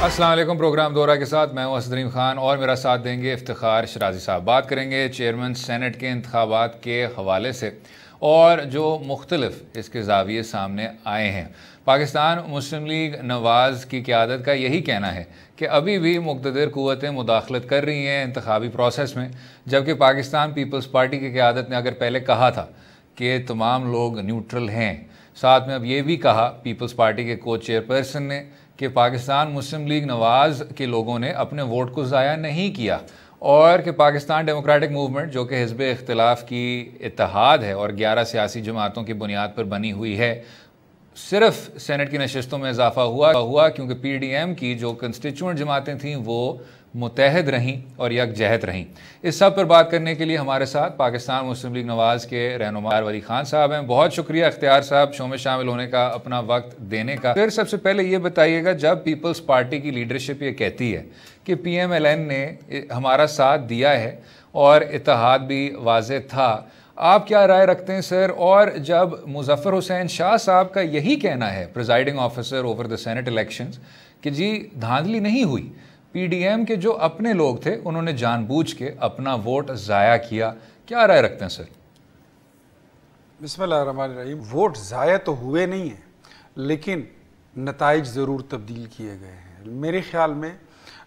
अस्सलाम वालेकुम। प्रोग्राम दौरा के साथ मैं हूं असदरीम खान और मेरा साथ देंगे इफ्तिखार शराजी साहब। बात करेंगे चेयरमैन सेनेट के इंतखाबात के हवाले से और जो मुख्तलिफ इसके ज़ाविये सामने आए हैं। पाकिस्तान मुस्लिम लीग नवाज़ की क़यादत का यही कहना है कि अभी भी मुक़्तदिर क़ुव्वतें मुदाखलत कर रही हैं इंतखाबी प्रोसेस में, जबकि पाकिस्तान पीपल्स पार्टी की क़यादत ने अगर पहले कहा था कि तमाम लोग न्यूट्रल हैं, साथ में अब ये भी कहा पीपल्स पार्टी के को चेयरपर्सन ने कि पाकिस्तान मुस्लिम लीग नवाज़ के लोगों ने अपने वोट को ज़ाया नहीं किया और कि पाकिस्तान डेमोक्रेटिक मूवमेंट जो कि हिज़्ब इख्तिलाफ की इत्तेहाद है और 11 सियासी जमातों की बुनियाद पर बनी हुई है, सिर्फ सेनेट की नशस्तों में इजाफा हुआ क्योंकि PDM की जो कंस्टिट्यूएंट जमातें थीं वो मुत्तहद रहीं और यकजहत रहीं। इस सब पर बात करने के लिए हमारे साथ पाकिस्तान मुस्लिम लीग नवाज़ के रहनुमा वली खान साहब हैं। बहुत शुक्रिया इख्तियार साहब शो में शामिल होने का, अपना वक्त देने का। फिर सबसे पहले ये बताइएगा, जब पीपल्स पार्टी की लीडरशिप ये कहती है कि PMLN ने हमारा साथ दिया है और इत्तेहाद भी वाज़ेह था, आप क्या राय रखते हैं सर? और जब मुज़फ़्फ़र हुसैन शाह साहब का यही कहना है, presiding officer over the senate elections, कि जी धांधली नहीं हुई, PDM के जो अपने लोग थे उन्होंने जानबूझ के अपना वोट ज़ाया किया, क्या राय रखते हैं सर? बिस्मिल्लाहिर्रहमानिर्रहीम। वोट ज़ाया तो हुए नहीं हैं, लेकिन नताइज ज़रूर तब्दील किए गए हैं। मेरे ख्याल में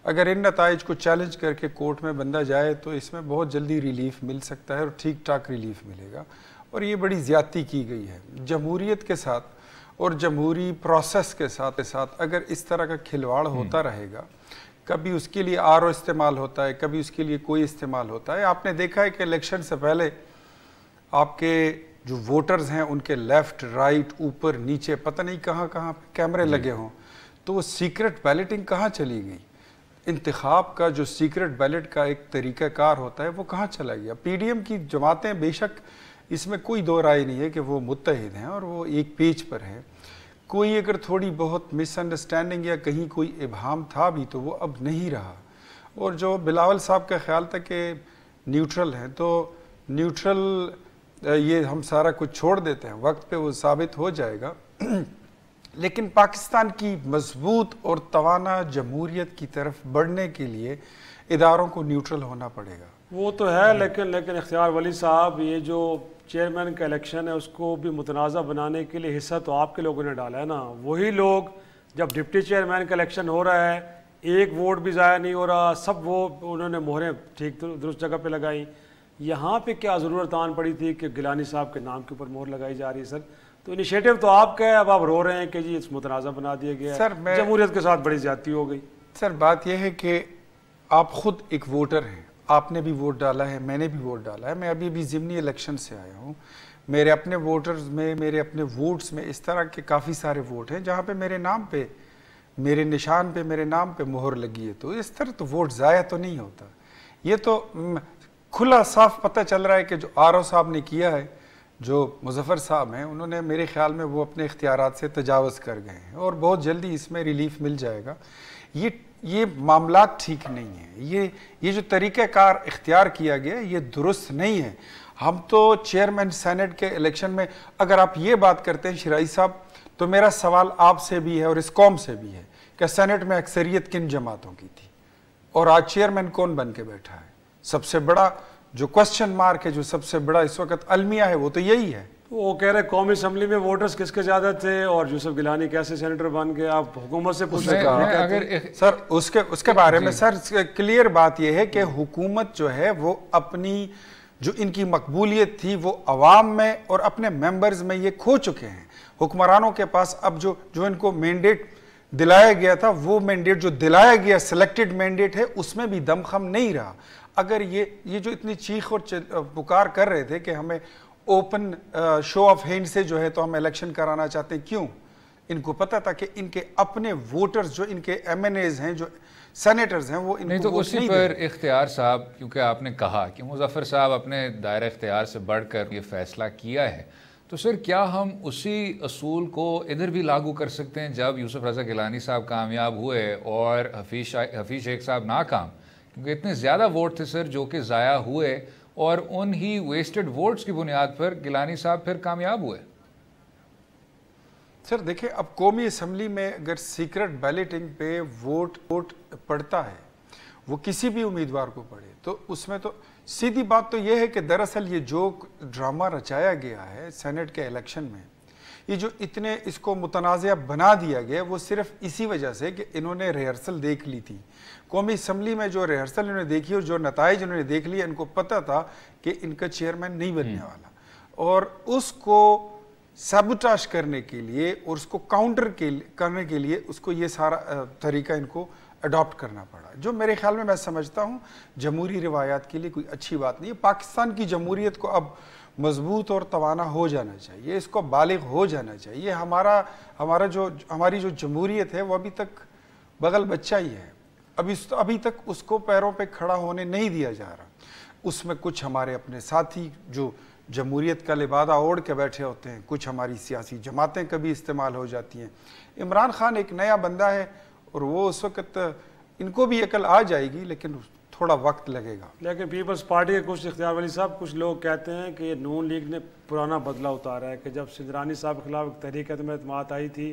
अगर इन नताइज को चैलेंज करके कोर्ट में बंदा जाए तो इसमें बहुत जल्दी रिलीफ मिल सकता है और ठीक ठाक रिलीफ मिलेगा। और ये बड़ी ज़्यादती की गई है जमहूरियत के साथ और जमहूरी प्रोसेस के साथ अगर इस तरह का खिलवाड़ होता रहेगा, कभी उसके लिए RO इस्तेमाल होता है, कभी उसके लिए कोई इस्तेमाल होता है। आपने देखा है कि इलेक्शन से पहले आपके जो वोटर्स हैं उनके लेफ़्ट राइट ऊपर नीचे पता नहीं कहाँ कहाँ कैमरे लगे हों, तो वो सीक्रेट बैलेटिंग कहाँ चली गई? इंतखाब का जो सीक्रेट बैलेट का एक तरीक़ाकार होता है वो कहाँ चला गया? PDM की जमातें, बेशक इसमें कोई दो राय नहीं है कि वो मुत्तहिद हैं और वो एक पेज पर है। कोई अगर थोड़ी बहुत मिसअंडरस्टैंडिंग या कहीं कोई इबहम था भी तो वो अब नहीं रहा। और जो बिलावल साहब का ख्याल था कि न्यूट्रल हैं, तो न्यूट्रल ये हम सारा कुछ छोड़ देते हैं, वक्त पे वो साबित हो जाएगा। लेकिन पाकिस्तान की मजबूत और तवाना जमहूरियत की तरफ बढ़ने के लिए इदारों को न्यूट्रल होना पड़ेगा। वो तो है, लेकिन इख्तियार वली साहब, ये जो चेयरमैन का इलेक्शन है उसको भी मुतनाज़ा बनाने के लिए हिस्सा तो आपके लोगों ने डाला है ना। वही लोग, जब डिप्टी चेयरमैन का इलेक्शन हो रहा है, एक वोट भी ज़ाया नहीं हो रहा, सब वो उन्होंने मोहरें ठीक दुरुस्त जगह पे लगाई। यहाँ पे क्या ज़रूरत आन पड़ी थी कि गिलानी साहब के नाम के ऊपर मोहर लगाई जा रही है? सर, तो इनिशिएटिव तो आपका है, अब आप रो रहे हैं कि जी इस मुतनाज़ा बना दिया गया। सर, जमहूरियत के साथ बड़ी ज़्यादती हो गई। सर, बात यह है कि आप खुद एक वोटर हैं, आपने भी वोट डाला है, मैंने भी वोट डाला है। मैं अभी ज़िमनी इलेक्शन से आया हूँ। मेरे अपने वोटर्स में, मेरे अपने वोट्स में इस तरह के काफ़ी सारे वोट हैं जहाँ पे मेरे नाम पे, मेरे निशान पे, मेरे नाम पे मोहर लगी है। तो इस तरह तो वोट ज़ाया तो नहीं होता। ये तो खुला साफ पता चल रहा है कि जो RO साहब ने किया है, जो मुज़फ़्फ़र साहब हैं, उन्होंने मेरे ख्याल में वो अपने इख्तियारात से तजावज़ कर गए हैं और बहुत जल्दी इसमें रिलीफ मिल जाएगा। ये मामला ठीक नहीं है। ये जो तरीक़ाकार इख्तियार किया गया ये दुरुस्त नहीं है। हम तो चेयरमैन सेनेट के इलेक्शन में, अगर आप ये बात करते हैं शराई साहब, तो मेरा सवाल आपसे भी है और इस कौम से भी है कि सेनेट में अक्सरियत किन जमातों की थी और आज चेयरमैन कौन बन के बैठा है? सबसे बड़ा जो क्वेश्चन मार्क है, जो सबसे बड़ा इस वक्त अलमिया है, वो तो यही है। वो कह रहे कौमी असम्बली में वोटर्स किसके ज्यादा थे और यूसुफ गिलानी कैसे सेनेटर बन गए? आप हुकूमत से पूछ रहे हैं? सर, उसके बारे में सर क्लियर बात यह है कि हुकूमत जो है वो अपनी जो इनकी मकबूलियत थी वो अवाम में और अपने मेंबर्स में ये खो चुके हैं। हुक्मरानों के पास अब जो इनको मैंडेट दिलाया गया था, वो मैंडेट जो दिलाया गया सिलेक्टेड मैंडेट है, उसमें भी दमखम नहीं रहा। अगर ये जो इतनी चीख और पुकार कर रहे थे कि हमें ओपन शो ऑफ हैंड से जो है तो हम इलेक्शन कराना चाहते हैं, क्यों? इनको पता था कि इनके अपने वोटर्स, जो इनके MNAs हैं, जो सेनेटर्स हैं, वो इनको नहीं। तो उसी पर इख्तियार साहब, क्योंकि आपने कहा कि मुज़फ़्फ़र साहब अपने दायरा इख्तियार से बढ़कर ये फैसला किया है, तो सर क्या हम उसी असूल को इधर भी लागू कर सकते हैं? जब यूसुफ रज़ा गिलानी साहब कामयाब हुए और हफीज़ शेख साहब नाकाम, क्योंकि इतने ज़्यादा वोट थे सर जो कि ज़ाया हुए और उन ही वेस्टेड वोट्स की बुनियाद पर गिलानी साहब फिर कामयाब हुए। सर देखिए, अब कौमी असम्बली में अगर सीक्रेट बैलेटिंग पे वोट पड़ता है, वो किसी भी उम्मीदवार को पड़े, तो उसमें तो सीधी बात तो ये है कि दरअसल ये जो ड्रामा रचाया गया है सेनेट के इलेक्शन में, ये जो इतने इसको मुतनाज़ा बना दिया गया, वो सिर्फ इसी वजह से कि इन्होंने रिहर्सल देख ली थी। कौमी असम्बली में जो रिहर्सल इन्होंने देखी और जो नताइज इन्होंने देख लिए, इनको पता था कि इनका चेयरमैन नहीं बनने वाला, और उसको सबुटाश करने के लिए और उसको काउंटर करने के लिए उसको ये सारा तरीका इनको अडॉप्ट करना पड़ा, जो मेरे ख्याल में मैं समझता हूँ जमहूरी रिवायात के लिए कोई अच्छी बात नहीं है। पाकिस्तान की जमहूरियत को अब मजबूत और तवाना हो जाना चाहिए, इसको बालिग हो जाना चाहिए। हमारी जो जमहूरियत है वो अभी तक बगल बच्चा ही है, अभी तक उसको पैरों पे खड़ा होने नहीं दिया जा रहा। उसमें कुछ हमारे अपने साथी जो जमहूरियत का लिबादा ओढ़ के बैठे होते हैं, कुछ हमारी सियासी जमातें कभी इस्तेमाल हो जाती हैं। इमरान खान एक नया बंदा है और वो उस वक्त इनको भी अकल आ जाएगी, लेकिन थोड़ा वक्त लगेगा। लेकिन पीपल्स पार्टी के कुछ इख्तियार वली साहब, कुछ लोग कहते हैं कि नून लीग ने पुराना बदला उतारा है, कि जब सिंदरानी साहब के खिलाफ तहरीक एतमाद आई थी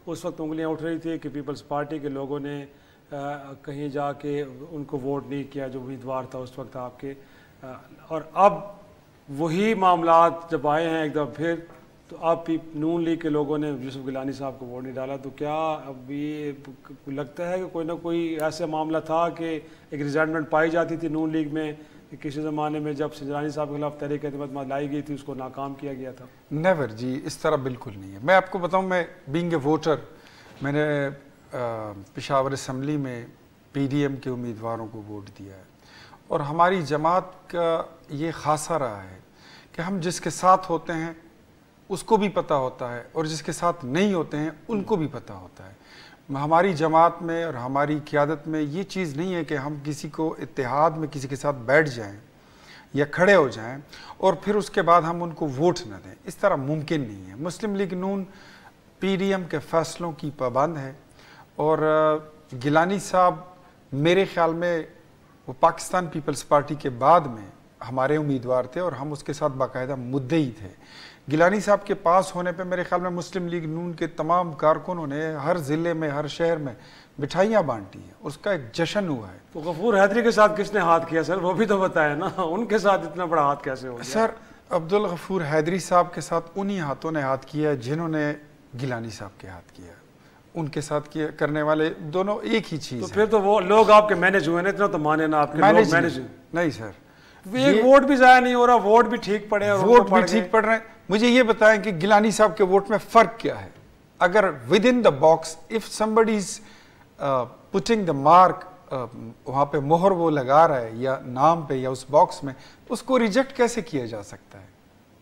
उस वक्त उंगलियां उठ रही थी कि पीपल्स पार्टी के लोगों ने कहीं जाके उनको वोट नहीं किया जो उम्मीदवार था उस वक्त आपके, और अब वही मामलात जब आए हैं एक दफ़ा फिर, तो अब नून लीग के लोगों ने यूसुफ गिलानी साहब को वोट नहीं डाला। तो क्या अब ये लगता है कि कोई ना कोई ऐसा मामला था कि एक रिजल्टमेंट पाई जाती थी नून लीग में कि किसी ज़माने में जब सिंदरानी साहब के खिलाफ तहरीक एतमाद लाई गई थी उसको नाकाम किया गया था? नेवर जी, इस तरह बिल्कुल नहीं है। मैं आपको बताऊं, मैं बीइंग ए वोटर, मैंने पेशावर असम्बली में PDM के उम्मीदवारों को वोट दिया है, और हमारी जमात का ये खासा रहा है कि हम जिसके साथ होते हैं उसको भी पता होता है और जिसके साथ नहीं होते हैं उनको भी पता होता है। हमारी जमात में और हमारी क़ियादत में ये चीज़ नहीं है कि हम किसी को इत्तेहाद में किसी के साथ बैठ जाएं या खड़े हो जाएं और फिर उसके बाद हम उनको वोट न दें, इस तरह मुमकिन नहीं है। मुस्लिम लीग नून PDM के फ़ैसलों की पाबंद है, और गिलानी साहब मेरे ख्याल में वो पाकिस्तान पीपल्स पार्टी के बाद में हमारे उम्मीदवार थे और हम उसके साथ बाकायदा मुद्दई थे। गिलानी साहब के पास होने पे मेरे ख्याल में मुस्लिम लीग नून के तमाम कारकुनों ने हर ज़िले में, हर शहर में मिठाइयाँ बांटी हैं, उसका एक जश्न हुआ है। तो गफूर हैदरी के साथ किसने हाथ किया सर, वो भी तो बताया ना, उनके साथ इतना बड़ा हाथ कैसे हो गया? सर अब्दुल गफूर हैदरी साहब के साथ उन्हीं हाथों ने हाथ किया जिन्होंने गिलानी साहब के हाथ किया, उनके साथ किया करने वाले दोनों एक ही चीज़। तो फिर तो वो लोग आपके मैनेज हुए ना, इतना तो माने ना आपके लोग मैनेज नहीं सर, एक वोट भी जाया नहीं हो रहा, वोट भी ठीक पड़े और वोट भी ठीक पड़ रहे हैं। मुझे ये बताएं कि गिलानी साहब के वोट में फर्क क्या है? अगर with in the box if somebody is putting the mark, वहां पे मोहर वो लगा रहा है या नाम पे या उस बॉक्स में, उसको रिजेक्ट कैसे किया जा सकता है?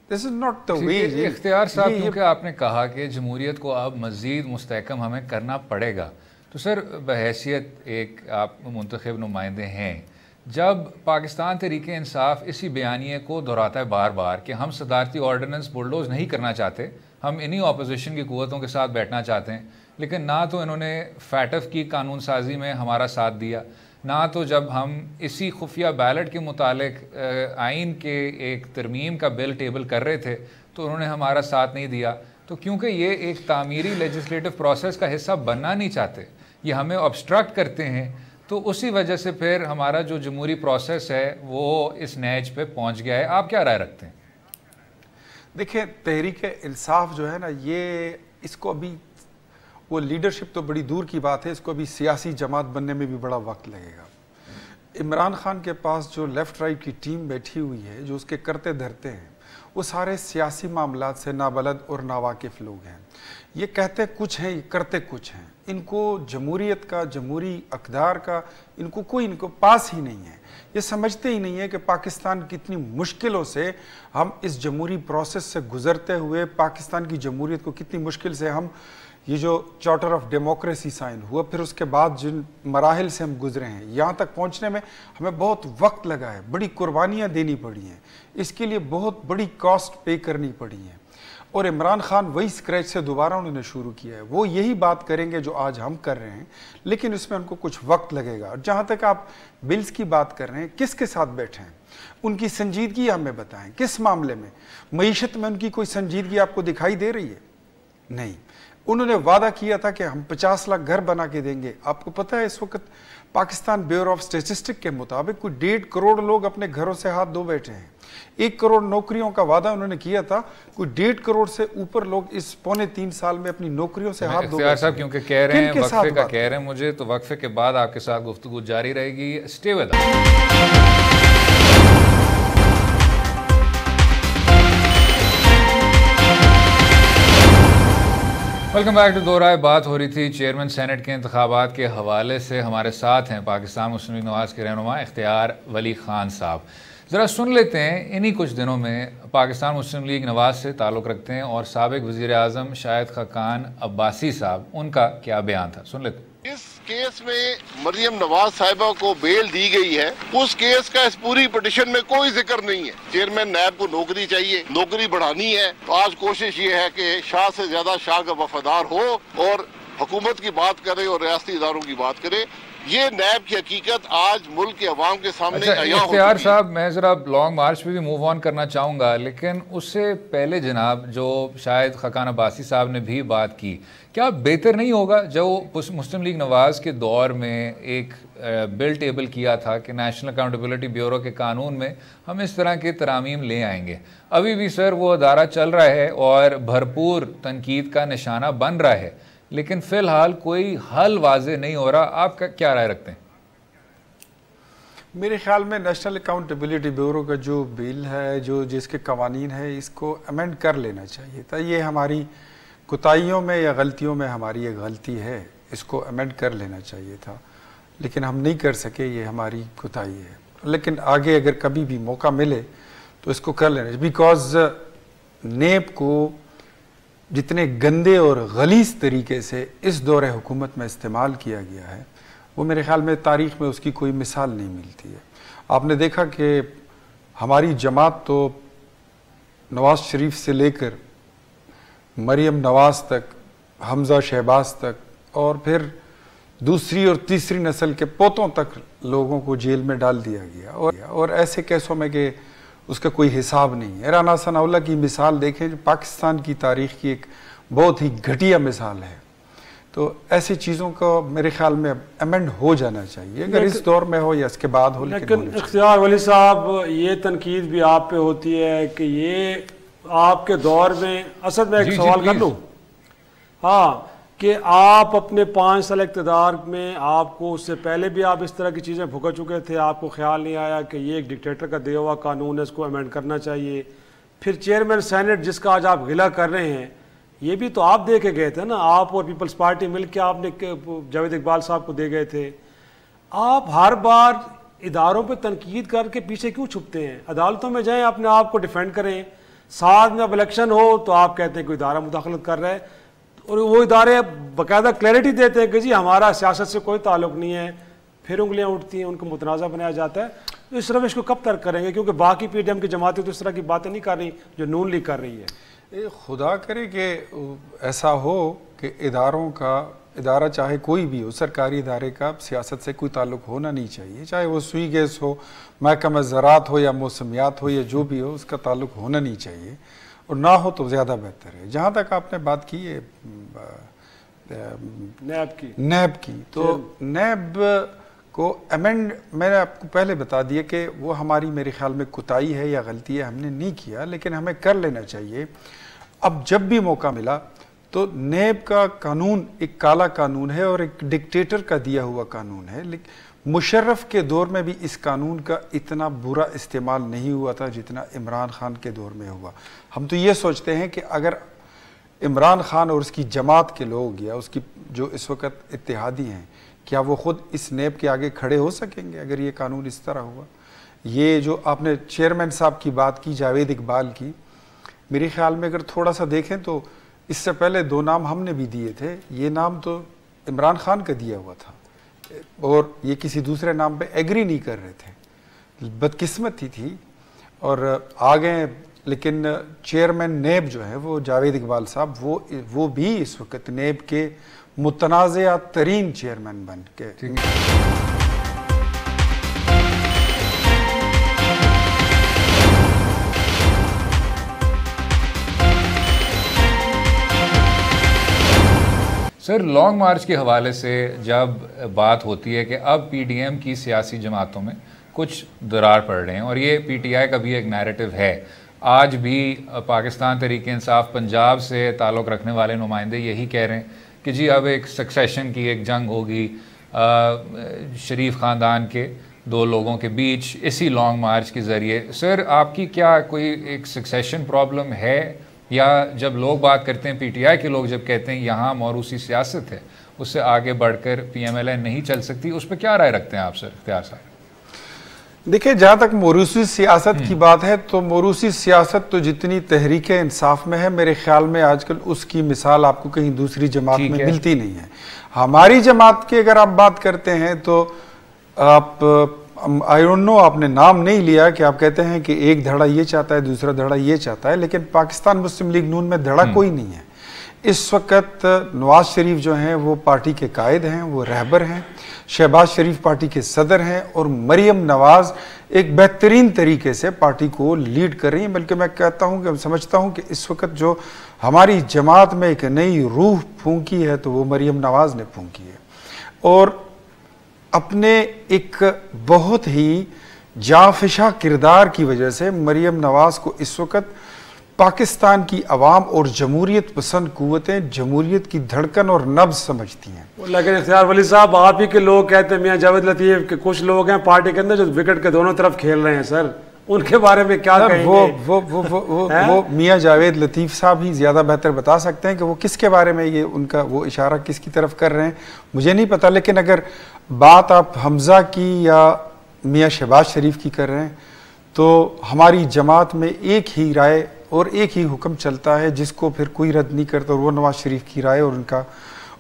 This is not the way. इख्तियार साहब, क्योंकि आपने कहा कि जमहूरियत को अब मजीद मुस्तहकम हमें करना पड़ेगा, तो सर बहैसियत एक आप मुंतखब नुमाइंदे हैं, जब पाकिस्तान तहरीक इंसाफ इसी बयानिए को दोहराता है बार बार कि हम सदारती ऑर्डिनेंस बुलडोज नहीं करना चाहते, हम इन्हीं अपोजिशन की क़ुव्वतों के साथ बैठना चाहते हैं, लेकिन ना तो इन्होंने फैटफ की कानून साजी में हमारा साथ दिया, ना तो जब हम इसी खुफिया बैलेट के मुतालिक आइन के एक तरमीम का बिल टेबल कर रहे थे तो उन्होंने हमारा साथ नहीं दिया। तो क्योंकि ये एक तामीरी लेजिस्लेटिव प्रोसेस का हिस्सा बनना नहीं चाहते, ये हमें ऑब्स्ट्रक्ट करते हैं, तो उसी वजह से फिर हमारा जो जमहूरी प्रोसेस है वो इस नैज पे पहुंच गया है। आप क्या राय रखते हैं? देखिए, तहरीक इंसाफ जो है ना, ये इसको अभी वो लीडरशिप तो बड़ी दूर की बात है, इसको अभी सियासी जमात बनने में भी बड़ा वक्त लगेगा। इमरान खान के पास जो लेफ़्ट राइट की टीम बैठी हुई है, जो उसके करते धरते हैं, वो सारे सियासी मामलात से नाबलद और नावाकिफ़ लोग हैं। ये कहते कुछ हैं, ये करते कुछ हैं। इनको जमहूरियत का, जमहूरी अक़दार का इनको पास ही नहीं है। ये समझते ही नहीं है कि पाकिस्तान कितनी मुश्किलों से हम इस जमहूरी प्रोसेस से गुज़रते हुए, पाकिस्तान की जमहूरियत को कितनी मुश्किल से हम, ये जो चार्टर ऑफ डेमोक्रेसी साइन हुआ, फिर उसके बाद जिन मराहिल से हम गुजरे हैं, यहाँ तक पहुँचने में हमें बहुत वक्त लगा है, बड़ी कुर्बानियाँ देनी पड़ी हैं, इसके लिए बहुत बड़ी कॉस्ट पे करनी पड़ी है। और इमरान खान वही स्क्रैच से दोबारा उन्होंने शुरू किया है, वो यही बात करेंगे जो आज हम कर रहे हैं, लेकिन उसमें उनको कुछ वक्त लगेगा। और जहाँ तक आप बिल्स की बात कर रहे हैं, किसके साथ बैठे हैं, उनकी संजीदगी हमें बताएं, किस मामले में, मईशत में उनकी कोई संजीदगी आपको दिखाई दे रही है? नहीं, उन्होंने वादा किया था कि हम 50 लाख घर बना के देंगे। आपको पता है इस वक्त पाकिस्तान ब्यूरो ऑफ स्टैटिस्टिक्स के मुताबिक कोई 1.5 करोड़ लोग अपने घरों से हाथ धो बैठे हैं। 1 करोड़ नौकरियों का वादा उन्होंने किया था, कोई 1.5 करोड़ से ऊपर लोग इस 2.25 साल में अपनी नौकरियों से हाथ धो बैठे हैं। साहब क्योंकि कह रहे हैं वक्फे का कह रहे हैं मुझे, तो वक्फे के बाद आपके साथ गुफ्तगू जारी रहेगी। Stay with us. Welcome back to दो राय। बात हो रही थी चेयरमैन सेनेट के इंतखाबात के हवाले से। हमारे साथ हैं पाकिस्तान मुस्लिम लीग नवाज़ के रहनुमा इख्तियार वली ख़ान साहब। ज़रा सुन लेते हैं, इन्हीं कुछ दिनों में पाकिस्तान मुस्लिम लीग नवाज़ से ताल्लुक़ रखते हैं और साबिक़ वज़ीर आज़म शाहिद खाकान अब्बासी साहब, उनका क्या बयान था, सुन लेते हैं। इस केस में मरियम नवाज साहिबा को बेल दी गई है, उस केस का इस पूरी पिटीशन में कोई जिक्र नहीं है। चेयरमैन नैब को नौकरी चाहिए, नौकरी बढ़ानी है, तो आज कोशिश ये है कि शाह से ज्यादा शाह का वफादार हो और हुकूमत की बात करे और रियासती इदारों की बात करे। ये नैब की हकीकत आज मुल्क के अवाम के सामने इख्तियार साहब, मैं जरा लॉन्ग मार्च पे भी मूव ऑन करना चाहूँगा, लेकिन उससे पहले जनाब जो शाहिद खाकान अब्बासी साहब ने भी बात की, क्या बेहतर नहीं होगा जो मुस्लिम लीग नवाज़ के दौर में एक बिल टेबल किया था कि नेशनल अकाउंटेबिलिटी ब्यूरो के कानून में हम इस तरह के तरामीम ले आएंगे। अभी भी सर वो अदारा चल रहा है और भरपूर तनकीद का निशाना बन रहा है, लेकिन फ़िलहाल कोई हल वाज़े नहीं हो रहा। आप क्या राय रखते हैं? मेरे ख्याल में नेशनल अकाउंटेबिलिटी ब्यूरो का जो बिल है, जो जिसके कवानीन है, इसको अमेंड कर लेना चाहिए था। ये हमारी कोताहियों में या गलतियों में हमारी एक गलती है, इसको अमेंड कर लेना चाहिए था, लेकिन हम नहीं कर सके, ये हमारी कोताही है। लेकिन आगे अगर कभी भी मौका मिले तो इसको कर लेना चाहिए, बिकॉज नेब को जितने गंदे और गलीज तरीके से इस दौरे हुकूमत में इस्तेमाल किया गया है, वो मेरे ख्याल में तारीख़ में उसकी कोई मिसाल नहीं मिलती है। आपने देखा कि हमारी जमात तो नवाज़ शरीफ से लेकर मरियम नवाज़ तक, हमज़ा शहबाज तक, और फिर दूसरी और तीसरी नस्ल के पोतों तक लोगों को जेल में डाल दिया गया, और ऐसे केसों में कि उसका कोई हिसाब नहीं है। राना सनाउल्लाह की मिसाल देखें, जो पाकिस्तान की तारीख़ की एक बहुत ही घटिया मिसाल है। तो ऐसी चीज़ों को मेरे ख्याल में अमेंड हो जाना चाहिए, अगर इस दौर में हो या इसके बाद हो। लेकिन इख्तियार वली साहब, ये तनकीद भी आप पे होती है कि ये आपके दौर में, असद में एक सवाल कर लूँ, हाँ, कि आप अपने 5 साल इक़्तिदार में, आपको उससे पहले भी आप इस तरह की चीज़ें भुगत चुके थे, आपको ख्याल नहीं आया कि ये एक डिक्टेटर का दिया हुआ कानून है, इसको अमेंड करना चाहिए। फिर चेयरमैन सेनेट जिसका आज आप गिला कर रहे हैं, ये भी तो आप दे के गए थे ना, आप और पीपल्स पार्टी मिल के आपने जावेद इकबाल साहब को दे गए थे। आप हर बार इदारों पर तनकीद करके पीछे क्यों छुपते हैं? अदालतों में जाएँ, अपने आप को डिफेंड करें। साथ में अब इलेक्शन हो तो आप कहते हैं कोई इदारा मुदाखलत कर रहा है, और वो इदारे बाकायदा क्लैरिटी देते हैं कि जी हमारा सियासत से कोई ताल्लुक नहीं है, फिर उंगलियां उठती हैं, उनको मुतनाज़ा बनाया जाता है। तो इस रविश को कब तर्क करेंगे? क्योंकि बाकी PDM की जमातें तो इस तरह की बातें नहीं कर रही जो नून लीग कर रही है। खुदा करे कि ऐसा हो कि इदारा चाहे कोई भी हो, सरकारी इदारे का सियासत से कोई ताल्लुक होना नहीं चाहिए, चाहे वो सुई गैस हो, महकमा ज़राअत हो या मौसमियात हो या जो भी हो, उसका ताल्लुक होना नहीं चाहिए, और ना हो तो ज़्यादा बेहतर है। जहाँ तक आपने बात की है नैब की, तो नैब को अमेंड, मैंने आपको पहले बता दिया कि वो हमारी मेरे ख्याल में कोताही है या गलती है, हमने नहीं किया, लेकिन हमें कर लेना चाहिए। अब जब भी मौका मिला तो नैब का कानून एक काला कानून है और एक डिक्टेटर का दिया हुआ कानून है, लेकिन मुशर्रफ के दौर में भी इस कानून का इतना बुरा इस्तेमाल नहीं हुआ था जितना इमरान खान के दौर में हुआ। हम तो ये सोचते हैं कि अगर इमरान खान और उसकी जमात के लोग या उसकी जो इस वक्त इत्तेहादी हैं, क्या वो ख़ुद इस नैब के आगे खड़े हो सकेंगे अगर ये कानून इस तरह हुआ? ये जो आपने चेयरमैन साहब की बात की, जावेद इकबाल की, मेरे ख्याल में अगर थोड़ा सा देखें तो इससे पहले 2 नाम हमने भी दिए थे। ये नाम तो इमरान खान का दिया हुआ था और ये किसी दूसरे नाम पे एग्री नहीं कर रहे थे, बदकिस्मती थी और आ गए। लेकिन चेयरमैन नेब जो है वो जावेद इकबाल साहब, वो भी इस वक्त नेब के मुतनाज़ा तरीन चेयरमैन बन के सर लॉन्ग मार्च के हवाले से जब बात होती है कि अब पीडीएम की सियासी जमातों में कुछ दरार पड़ रहे हैं और ये पीटीआई का भी एक नैरेटिव है, आज भी पाकिस्तान तहरीक इंसाफ पंजाब से ताल्लुक़ रखने वाले नुमाइंदे यही कह रहे हैं कि जी अब एक सक्सेशन की एक जंग होगी शरीफ ख़ानदान के दो लोगों के बीच इसी लॉन्ग मार्च के ज़रिए। सर आपकी क्या कोई एक सक्सेशन प्रॉब्लम है, या जब लोग बात करते हैं पीटीआई के लोग जब कहते हैं यहाँ मौरूसी सियासत है उससे आगे बढ़कर पीएमएलएन नहीं चल सकती, उस पर क्या राय रखते हैं आप सर इख्तियार साहब? देखिए, जहाँ तक मौरूसी सियासत की बात है तो मौरूसी सियासत तो जितनी तहरीक इंसाफ में है, मेरे ख्याल में आजकल उसकी मिसाल आपको कहीं दूसरी जमात में मिलती नहीं है। हमारी जमात की अगर आप बात करते हैं तो आप आई डोंट नो, आपने नाम नहीं लिया कि आप कहते हैं कि एक धड़ा ये चाहता है दूसरा धड़ा ये चाहता है, लेकिन पाकिस्तान मुस्लिम लीग नून में धड़ा कोई नहीं है। इस वक्त नवाज शरीफ जो हैं वो पार्टी के कायद हैं, वो रहबर हैं, शहबाज शरीफ पार्टी के सदर हैं और मरियम नवाज एक बेहतरीन तरीके से पार्टी को लीड कर रही हैं। बल्कि मैं कहता हूं कि समझता हूं कि इस वक्त जो हमारी जमात में एक नई रूह फूंकी है तो वो मरियम नवाज ने फूंकी है, और अपने एक बहुत ही जाफिशा किरदार की वजह से मरियम नवाज को इस वक्त पाकिस्तान की अवाम और जमहूरियत पसंद कुव्वतें जमहूरियत की धड़कन और नब्ज समझती हैं। लेकिन इख्तियार वली साहब, आप ही के लोग कहते हैं, मियां जावेद लतीफ के कुछ लोग हैं पार्टी के अंदर जो विकेट के दोनों तरफ खेल रहे हैं, सर उनके बारे में क्या कहेंगे? वो मियां जावेद लतीफ साहब ही ज्यादा बेहतर बता सकते हैं कि वो किसके बारे में ये उनका वो इशारा किसकी तरफ कर रहे हैं, मुझे नहीं पता। लेकिन अगर बात आप हमजा की या मियां शहबाज शरीफ की कर रहे हैं तो हमारी जमात में एक ही राय और एक ही हुक्म चलता है जिसको फिर कोई रद्द नहीं करता, और वो नवाज शरीफ की राय और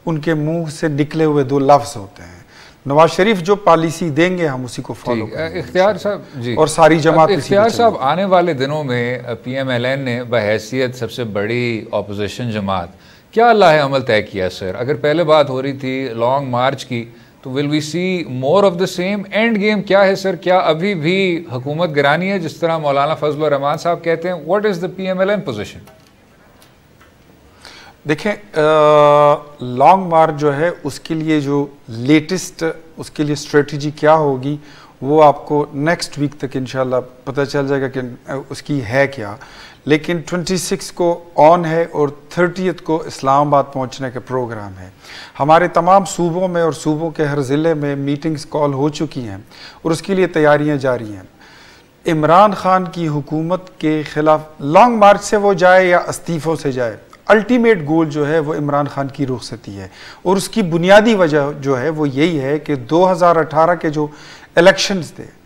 उनके मुंह से निकले हुए दो लफ्ज होते हैं। नवाज शरीफ जो पॉलिसी देंगे हम उसी को फॉलो करेंगे। इख्तियार साहब जी, और सारी जमात इख्तियार साहब, आने वाले दिनों में पीएमएलएन ने बहैसियत सबसे बड़ी ऑपोजिशन जमात क्या लाहे अमल तय किया सर? अगर पहले बात हो रही थी लॉन्ग मार्च की तो will we see more of the same? End game क्या है सर? क्या अभी भी हुकूमत गिरानी है जिस तरह मौलाना फजल रहमान साहब कहते हैं? What is the PMLN position? देखें, लॉन्ग मार्च जो है उसके लिए जो लेटेस्ट उसके लिए स्ट्रेटजी क्या होगी वो आपको नेक्स्ट वीक तक इंशाल्लाह पता चल जाएगा कि उसकी है क्या। लेकिन 26 को ऑन है और 30 को इस्लामाबाद पहुंचने का प्रोग्राम है। हमारे तमाम सूबों में और सूबों के हर ज़िले में मीटिंग्स कॉल हो चुकी हैं और उसके लिए तैयारियां जारी हैं। इमरान खान की हुकूमत के खिलाफ लॉन्ग मार्च से वो जाए या इस्तीफ़ों से जाए, अल्टीमेट गोल जो है वो इमरान खान की रुखसती है, और उसकी बुनियादी वजह जो है वो यही है कि 2018 के जो इलेक्शंस थे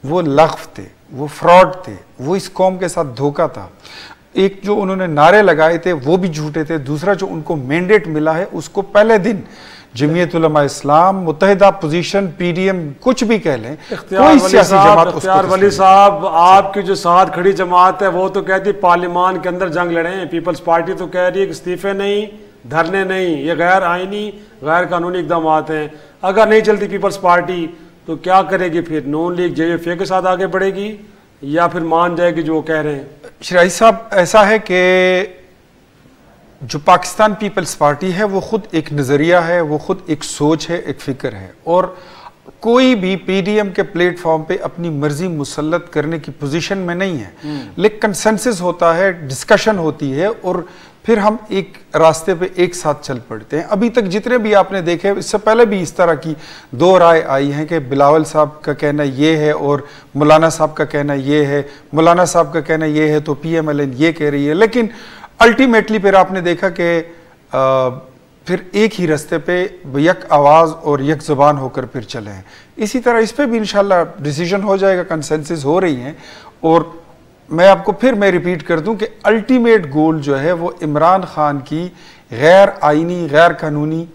वो लग़्व थे, वो फ्रॉड थे, वो इस कौम के साथ धोखा था। एक जो उन्होंने नारे लगाए थे वो भी झूठे थे, दूसरा जो उनको मैंडेट मिला है उसको पहले दिन जमीयत उलमा इस्लाम, मुत्तहिदा पोजीशन, पीडीएम, कुछ भी कह लें, कोई सियासी जमात इख्तियार वली साहब, आपकी जो साथ खड़ी जमात है वो तो कहती है पार्लियामान के अंदर जंग लड़े हैं। पीपल्स पार्टी तो कह रही है कि इस्तीफे नहीं, धरने नहीं, ये गैर आईनी गैर कानूनी इकदाम हैं। अगर नहीं चलती पीपल्स पार्टी तो क्या करेगी फिर? नून लीग जेएफए के साथ आगे बढ़ेगी या फिर मान जाएगी जो वो कह रहे हैं? शराई साहब, ऐसा है कि जो पाकिस्तान पीपल्स पार्टी है वो खुद एक नज़रिया है, वो खुद एक सोच है, एक फिक्र है, और कोई भी पीडीएम के प्लेटफॉर्म पे अपनी मर्जी मुसल्लत करने की पोजीशन में नहीं है। लेकिन कंसेंसस होता है, डिस्कशन होती है और फिर हम एक रास्ते पे एक साथ चल पड़ते हैं। अभी तक जितने भी आपने देखे, इससे पहले भी इस तरह की दो राय आई हैं कि बिलावल साहब का कहना ये है और मौलाना साहब का कहना ये है, मौलाना साहब का कहना ये है तो पीएमएलएन ये कह रही है। लेकिन अल्टीमेटली फिर आपने देखा कि फिर एक ही रास्ते पे यक आवाज़ और यक ज़ुबान होकर फिर चले हैं। इसी तरह इस पे भी इंशाल्लाह डिसीजन हो जाएगा, कंसेंसस हो रही हैं। और मैं आपको फिर मैं रिपीट कर दूं कि अल्टीमेट गोल जो है वो इमरान खान की गैर आइनी, गैर कानूनी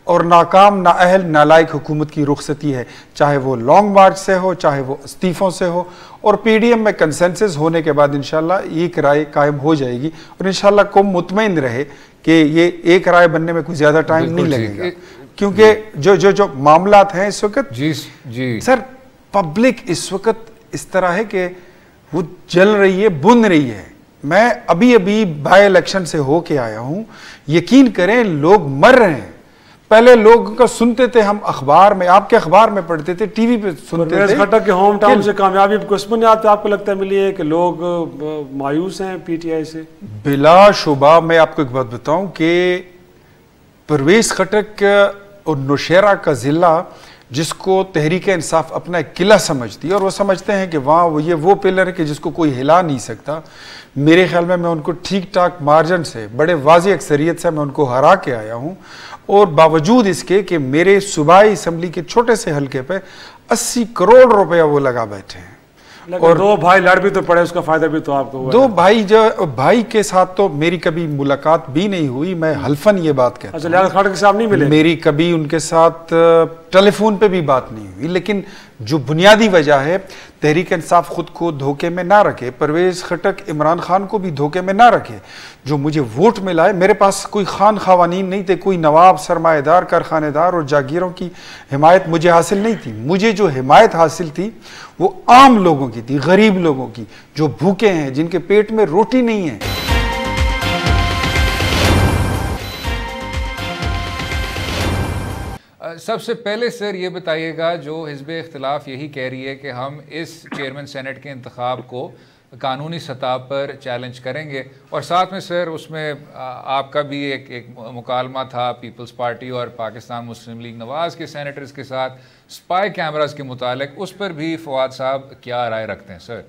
और नाकाम, नाअहल, नालायक हुकूमत की रुखसती है, चाहे वो लॉन्ग मार्च से हो, चाहे वो इस्तीफ़ों से हो। और पीडीएम में कंसेंसस होने के बाद इंशाल्लाह एक राय कायम हो जाएगी और इंशाल्लाह कौम मुतमईन रहे कि ये एक राय बनने में कुछ ज़्यादा टाइम नहीं लगेगा, क्योंकि जो जो जो मामलात हैं इस वक्त जी सर, पब्लिक इस वक्त इस तरह है कि वो जल रही है, बुन रही है। मैं अभी अभी बाय इलेक्शन से होके आया हूं, यकीन करें लोग मर रहे हैं, पहले लोगों का सुनते थे हम अखबार में, आपके अखबार में पढ़ते थे, टीवी पे सुनते थे। खट्टर के होम टाउन से कामयाबी किस बुनियाद पे आपको लगता है मिली है कि लोग मायूस हैं पीटीआई से? बिलाशुबा मैं आपको एक बात बताऊं कि परवेज खट्टर और नौशेरा का जिला जिसको तहरीक इंसाफ अपना एक किला समझती है और वो समझते हैं कि वहाँ वो पिलर है कि जिसको कोई हिला नहीं सकता, मेरे ख्याल में मैं उनको ठीक ठाक मार्जिन से, बड़े वाज़ी अक्सरियत से मैं उनको हरा के आया हूँ। और बावजूद इसके कि मेरे सूबाई असम्बली के छोटे से हल्के पे 80 करोड़ रुपया वो लगा बैठे हैं। और दो भाई लड़ भी तो पड़े, उसका फायदा भी तो आपको हुआ। दो भाई, जो भाई के साथ तो मेरी कभी मुलाकात भी नहीं हुई, मैं हल्फन ये बात कहता हूं। अच्छा, लियाकत खान के साथ नहीं मिले? मेरी कभी उनके साथ टेलीफोन पे भी बात नहीं हुई। लेकिन जो बुनियादी वजह है, तहरीक इंसाफ खुद को धोखे में ना रखे, परवेज खटक इमरान खान को भी धोखे में ना रखे। जो मुझे वोट मिला है, मेरे पास कोई खान खवानीन नहीं थे, कोई नवाब, सरमाएदार, कारखानेदार और जागीरों की हिमायत मुझे हासिल नहीं थी। मुझे जो हिमायत हासिल थी वो आम लोगों की थी, गरीब लोगों की, जो भूखे हैं, जिनके पेट में रोटी नहीं है। सबसे पहले सर ये बताइएगा, जो हिज़्ब इख्तिलाफ यही कह रही है कि हम इस चेयरमैन सेनेट के इंतखाब को कानूनी सतह पर चैलेंज करेंगे, और साथ में सर उसमें आपका भी एक मुकालमा था पीपल्स पार्टी और पाकिस्तान मुस्लिम लीग नवाज़ के सेनेटर्स के साथ स्पाई कैमरास के मुतालिक, उस पर भी फवाद साहब क्या राय रखते हैं सर?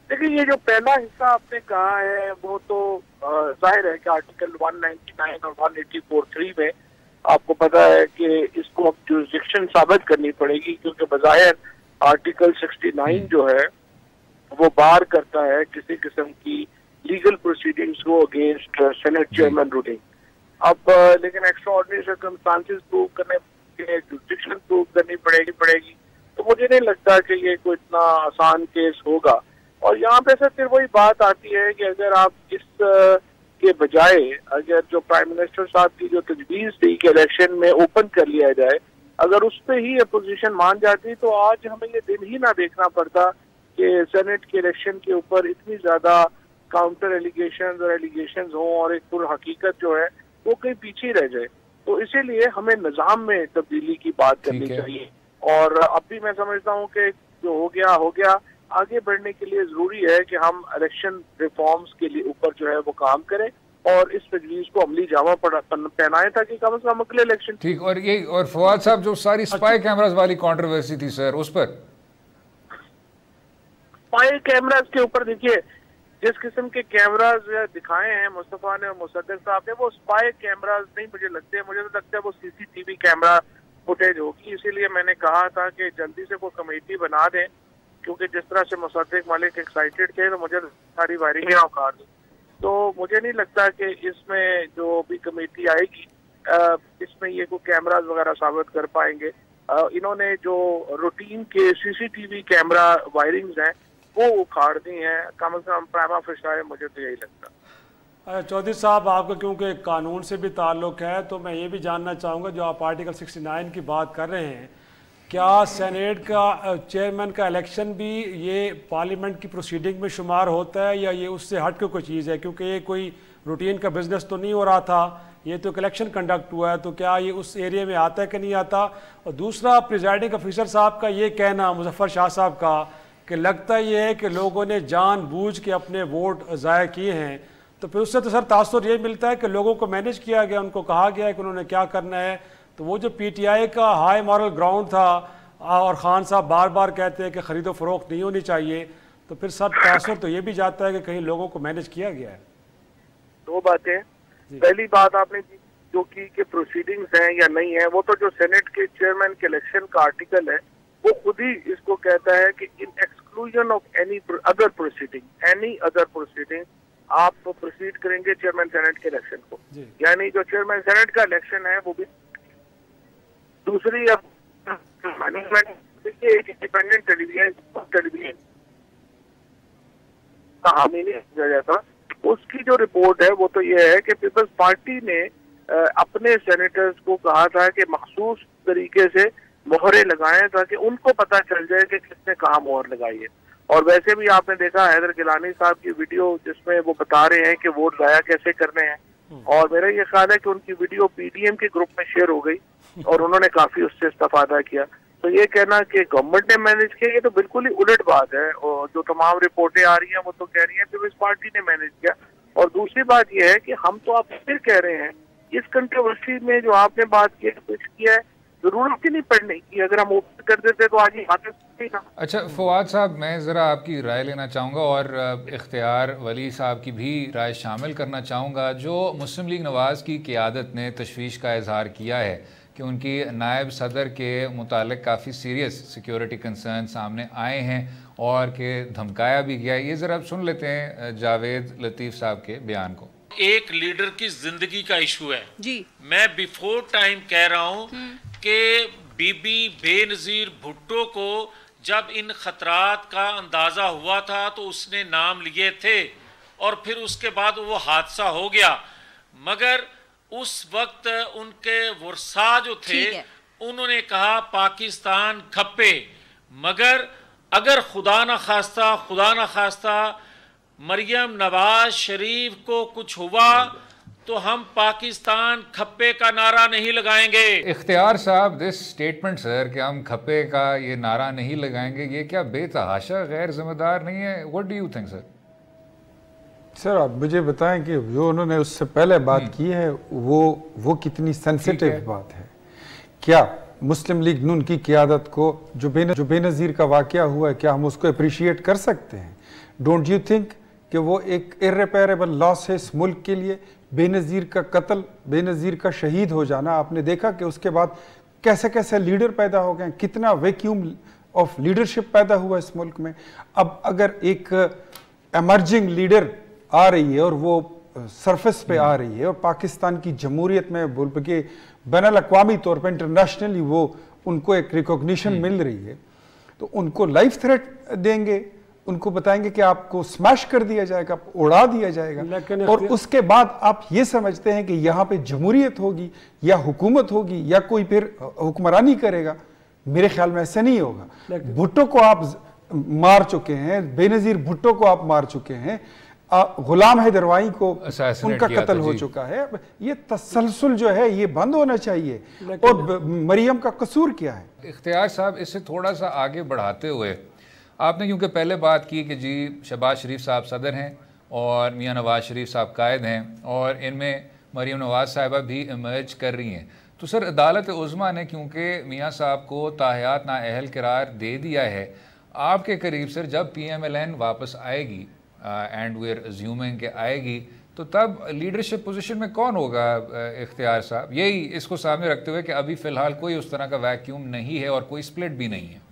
देखिए, ये जो पहला हिस्सा आपने कहा है वो तो जाहिर है कि आर्टिकल 199 और 184(3) में आपको पता है कि इसको अब जुरिस्डिक्शन साबित करनी पड़ेगी, क्योंकि बज़ाहिर आर्टिकल 69 जो है वो बार करता है किसी किस्म की लीगल प्रोसीडिंग्स को अगेंस्ट सेनेट चेयरमैन रूलिंग। अब लेकिन एक्स्ट्रा ऑर्डिनरी सर्कमस्टांसेस प्रूव करने के जुरिस्डिक्शन प्रूव करनी पड़ेगी, तो मुझे नहीं लगता कि ये कोई इतना आसान केस होगा। और यहाँ पे सर फिर वही बात आती है कि अगर आप इस के बजाय अगर जो प्राइम मिनिस्टर साहब की जो तजवीज़ थी कि इलेक्शन में ओपन कर लिया जाए, अगर उस पर ही अपोजिशन मान जाती तो आज हमें ये दिन ही ना देखना पड़ता कि सेनेट के इलेक्शन के ऊपर इतनी ज्यादा काउंटर एलिगेशंस और एलिगेशंस हों और एक पूरी हकीकत जो है वो कहीं पीछे रह जाए। तो इसीलिए हमें निज़ाम में तब्दीली की बात करनी चाहिए। और अब भी मैं समझता हूँ कि जो हो गया, आगे बढ़ने के लिए जरूरी है कि हम इलेक्शन रिफॉर्म्स के लिए ऊपर जो है वो काम करें और इस तजवीज़ को अमली जामा पहनाएं ताकि कम से कम अगले इलेक्शन। ठीक, और फवाद साहब जो सारी स्पाई कैमरास वाली कंट्रोवर्सी थी सर, उस पर स्पाई कैमरास के ऊपर देखिए, जिस किस्म के कैमरास दिखाए हैं मुस्तफा ने और मुसद्दक साहब ने, वो स्पाई कैमरास नहीं मुझे लगते। मुझे तो लगता है वो सीसीटीवी कैमरा फुटेज होगी। इसीलिए मैंने कहा था कि जल्दी से कोई कमेटी बना दें, क्योंकि जिस तरह से मुसद्दक मालिक एक्साइटेड थे तो मुझे सारी वायरिंग उखाड़ दी। तो मुझे नहीं लगता कि इसमें जो भी कमेटी आएगी इसमें ये कोई कैमरास वगैरह साबित कर पाएंगे। इन्होंने जो रूटीन के सीसीटीवी कैमरा वायरिंग्स हैं वो उखाड़ दी हैं, कम से कम प्राइमा फेसी है, मुझे तो यही लगता। चौधरी साहब, आपको क्योंकि कानून से भी ताल्लुक़ है तो मैं ये भी जानना चाहूँगा, जो आप आर्टिकल 69 की बात कर रहे हैं, क्या सेनेट का चेयरमैन का इलेक्शन भी ये पार्लियामेंट की प्रोसीडिंग में शुमार होता है या ये उससे हट के कोई चीज़ है? क्योंकि ये कोई रूटीन का बिजनेस तो नहीं हो रहा था, ये तो एक इलेक्शन कंडक्ट हुआ है, तो क्या ये उस एरिया में आता है कि नहीं आता? और दूसरा, प्रिजाइडिंग ऑफिसर साहब का ये कहना, मुजफ्फर शाह साहब का, कि लगता ये है कि लोगों ने जानबूझ के अपने वोट ज़ाया किए हैं, तो फिर उससे तो सर तासुर ये मिलता है कि लोगों को मैनेज किया गया, उनको कहा गया है कि उन्होंने क्या करना है। तो वो जो पीटीआई का हाई मॉरल ग्राउंड था और खान साहब बार बार कहते हैं कि खरीदो फरोख्त नहीं होनी चाहिए, तो फिर सर तासुर तो ये भी जाता है कि कहीं लोगों को मैनेज किया गया है। दो बातें, पहली बात आपने जो की कि प्रोसीडिंग्स हैं या नहीं है, वो तो जो सेनेट के चेयरमैन के इलेक्शन का आर्टिकल है वो खुद ही इसको कहता है कि in exclusion of any other proceeding आप प्रोसीड करेंगे चेयरमैन सेनेट के इलेक्शन को, यानी जो चेयरमैन सेनेट का इलेक्शन है वो भी। दूसरी, अब मैनेजमेंट देखिए, एक इंडिपेंडेंट टेलीविजन का हामी नहीं किया जाता, उसकी जो रिपोर्ट है वो तो ये है कि पीपल्स पार्टी ने अपने सेनेटर्स को कहा था कि मखसूस तरीके से मोहरे लगाएं ताकि उनको पता चल जाए कि किसने कहाँ मोहर लगाई है। और वैसे भी आपने देखा हैदर गिलानी साहब की वीडियो जिसमें वो बता रहे हैं कि वोट जाया कैसे करने हैं, और मेरा ये ख्याल है कि उनकी वीडियो पीडीएम के ग्रुप में शेयर हो गई और उन्होंने काफी उससे इस्तेफादा किया। तो ये कहना कि गवर्नमेंट ने मैनेज किया, ये तो बिल्कुल ही उलट बात है। और जो तमाम रिपोर्टें आ रही हैं वो तो कह रही हैं पीपल्स पार्टी ने मैनेज किया। और दूसरी बात ये है कि हम तो आप फिर कह रहे हैं इस कंट्रोवर्सी में जो आपने बात की कुछ किया है, जरूरत ही नहीं पड़ने की। अगर हम ओपन कर देते तो आज ही बातें सुनते ना। अच्छा फवाद साहब, मैं ज़रा आपकी राय लेना चाहूँगा और इख्तियार वली साहब की भी राय शामिल करना चाहूँगा। जो मुस्लिम लीग नवाज़ की क़ियादत ने तशवीश का इजहार किया है कि उनकी नायब सदर के मुतालिक काफ़ी सीरियस सिक्योरिटी कंसर्न सामने आए हैं और कि धमकाया भी गया, ये ज़रा सुन लेते हैं जावेद लतीफ़ साहब के बयान को। एक लीडर की जिंदगी का इशू है जी। मैं बिफोर टाइम कह रहा हूँ कि बीबी बेनज़ीर भुट्टो को जब इन खतरात का अंदाज़ा हुआ था तो उसने नाम लिए थे और फिर उसके बाद वो हादसा हो गया, मगर उस वक्त उनके वर्सा जो थे उन्होंने कहा पाकिस्तान खप्पे। मगर अगर खुदा न खास्ता मरियम नवाज शरीफ को कुछ हुआ तो हम पाकिस्तान खप्पे का नारा नहीं लगाएंगे। इख्तियार साहब, दिस स्टेटमेंट सर कि हम खप्पे का ये नारा नहीं लगाएंगे, ये क्या बेतहाशा गैर जिम्मेदार नहीं है? What do you think sir? Sir आप मुझे बताएं कि जो उन्होंने उससे पहले बात की है वो कितनी सेंसिटिव बात है। क्या मुस्लिम लीग नून की क़ियादत को जो बेनज़ीर का वाक़या हुआ है, क्या हम उसको अप्रिशिएट कर सकते हैं? डोंट यू थिंक कि वो एक इर्रेपेरेबल लॉस है इस मुल्क के लिए? बेनज़ीर का कत्ल, बेनज़ीर का शहीद हो जाना, आपने देखा कि उसके बाद कैसे कैसे लीडर पैदा हो गए, कितना वैक्यूम ऑफ लीडरशिप पैदा हुआ इस मुल्क में। अब अगर एक एमर्जिंग लीडर आ रही है और वो सरफेस पे आ रही है और पाकिस्तान की जमहूरियत में बोल के बैनुल अक़वामी तौर पर इंटरनेशनली वो उनको एक रिकॉग्निशन मिल रही है, तो उनको लाइफ थ्रेट देंगे, उनको बताएंगे कि आपको स्मैश कर दिया जाएगा, उड़ा दिया जाएगा, और उसके बाद आप ये समझते हैं कि यहाँ पे जमहूरियत होगी या हुकूमत होगी या कोई फिर हुक्मरानी करेगा। मेरे ख्याल में ऐसा नहीं होगा। भुट्टो को आप मार चुके हैं, बेनज़ीर भुट्टो को आप मार चुके हैं, गुलाम हैदरवाई को उनका कत्ल हो चुका है। ये तसलसल जो है ये बंद होना चाहिए। और मरियम का कसूर क्या है? इख्तियार साहब, इससे थोड़ा सा आगे बढ़ाते हुए आपने क्योंकि पहले बात की कि जी शहबाज शरीफ साहब सदर हैं और मियाँ नवाज़ शरीफ साहब कायद हैं और इनमें मरियम नवाज़ साहिबा भी इमर्ज कर रही हैं, तो सर अदालत उज़्मा ने क्योंकि मियाँ साहब को ताहयात नाअहल करार दे दिया है, आपके करीब सर जब PMLN वापस आएगी एंड वी आर अज्यूमिंग कि आएगी, तो तब लीडरशिप पोजीशन में कौन होगा? इख्तियार साहब, यही इसको सामने रखते हुए कि अभी फ़िलहाल कोई उस तरह का वैक्यूम नहीं है और कोई स्प्लिट भी नहीं है।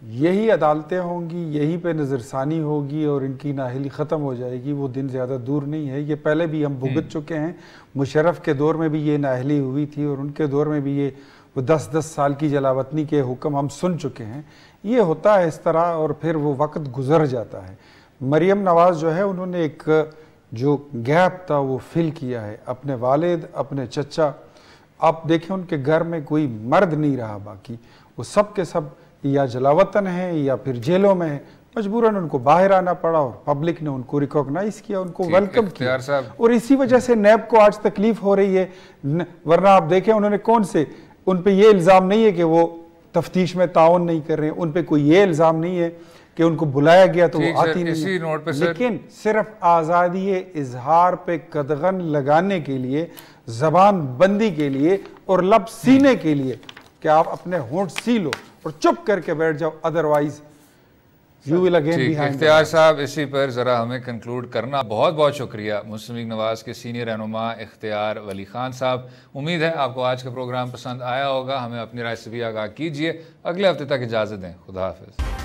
यही अदालतें होंगी, यहीं पे नज़रसानी होगी और इनकी नाअहली ख़त्म हो जाएगी। वो दिन ज़्यादा दूर नहीं है। ये पहले भी हम भुगत चुके हैं। मुशर्रफ के दौर में भी ये नाअहली हुई थी और उनके दौर में भी ये 10-10 साल की जलावतनी के हुक्म हम सुन चुके हैं। ये होता है इस तरह और फिर वो वक्त गुजर जाता है। मरियम नवाज़ जो है उन्होंने एक जो गैप था वो फिल किया है। अपने वालिद, अपने चचा, आप देखें उनके घर में कोई मर्द नहीं रहा, बाकी वो सब के सब या जलावतन है या फिर जेलों में है। मजबूरन उनको बाहर आना पड़ा और पब्लिक ने उनको रिकॉग्नाइज किया, उनको वेलकम किया और इसी वजह से नैब को आज तकलीफ हो रही है। वरना आप देखें उन्होंने कौन से, उन पे ये इल्ज़ाम नहीं है कि वो तफ्तीश में ताउन नहीं कर रहे हैं, उन पे कोई ये इल्ज़ाम नहीं है कि उनको बुलाया गया तो वो आती नहीं है। लेकिन सिर्फ आज़ादी इजहार पे कदगन लगाने के लिए, जबान बंदी के लिए और लब सीने के लिए कि आप अपने होंठ सी लो और चुप करके बैठ जाओ, otherwise you will again behind. इख्तियार साहब, इसी पर ज़रा हमें कंक्लूड करना। बहुत बहुत शुक्रिया मुस्लिम लीग नवाज़ के सीनियर रहनुमा इख्तियार वली खान साहब। उम्मीद है आपको आज का प्रोग्राम पसंद आया होगा। हमें अपनी राय से भी आगाह कीजिए। अगले हफ्ते तक इजाज़त दें। खुदा हाफिज़।